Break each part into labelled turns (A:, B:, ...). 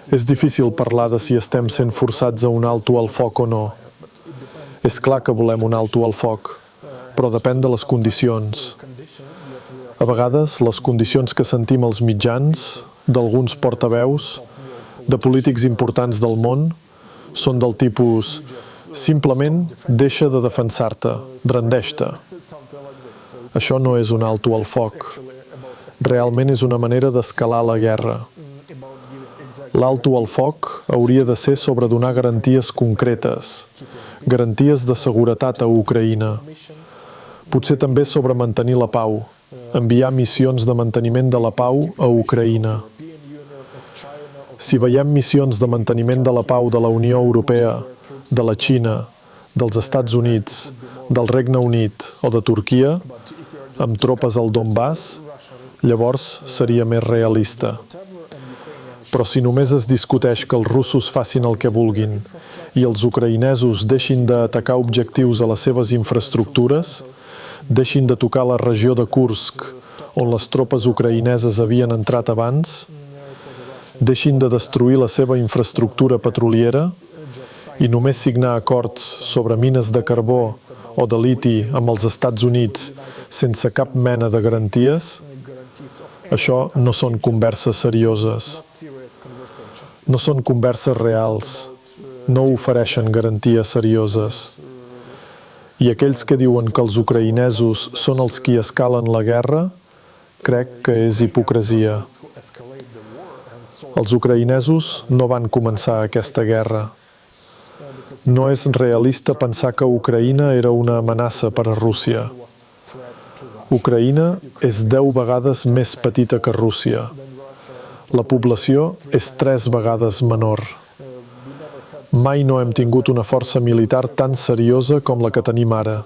A: És difícil parlar de si estem sent forçats a un alto al foc o no. És clar que volem un alto al foc, però depèn de les condicions. A vegades, les condicions que sentim als mitjans, d'alguns portaveus, de polítics importants del món, són del tipus simplement deixa de defensar-te, rendeix-te. Això no és un alto al foc. Realment és una manera d'escalar la guerra. L'alto al foc hauria de ser sobre donar garanties concretes, garanties de seguretat a Ucraïna. Potser també sobre mantenir la pau, enviar missions de manteniment de la pau a Ucraïna. Si veiem missions de manteniment de la pau de la Unió Europea, de la Xina, dels Estats Units, del Regne Unit o de Turquia, amb tropes al Donbass, llavors seria més realista. Però si només es discuteix que els russos facin el que vulguin i els ucraïnesos deixin d'atacar objectius a les seves infraestructures, deixin de tocar la regió de Kursk, on les tropes ucraïneses havien entrat abans, deixin de destruir la seva infraestructura petroliera i només signar acords sobre mines de carbó o de liti amb els Estats Units sense cap mena de garanties, això no són converses serioses. No són converses reals, no ofereixen garanties serioses. I aquells que diuen que els ucraïnesos són els qui escalen la guerra, crec que és hipocresia. Els ucraïnesos no van començar aquesta guerra. No és realista pensar que Ucraïna era una amenaça per a Rússia. Ucraïna és 10 vegades més petita que Rússia. La població és 3 vegades menor. Mai no hem tingut una força militar tan seriosa com la que tenim ara,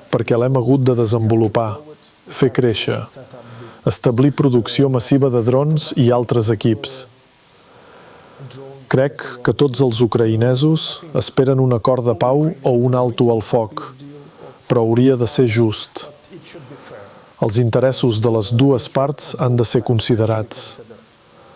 A: perquè l'hem hagut de desenvolupar, fer créixer, establir producció massiva de drons i altres equips. Crec que tots els ucraïnesos esperen un acord de pau o un alto al foc, però hauria de ser just. Els interessos de les dues parts han de ser considerats.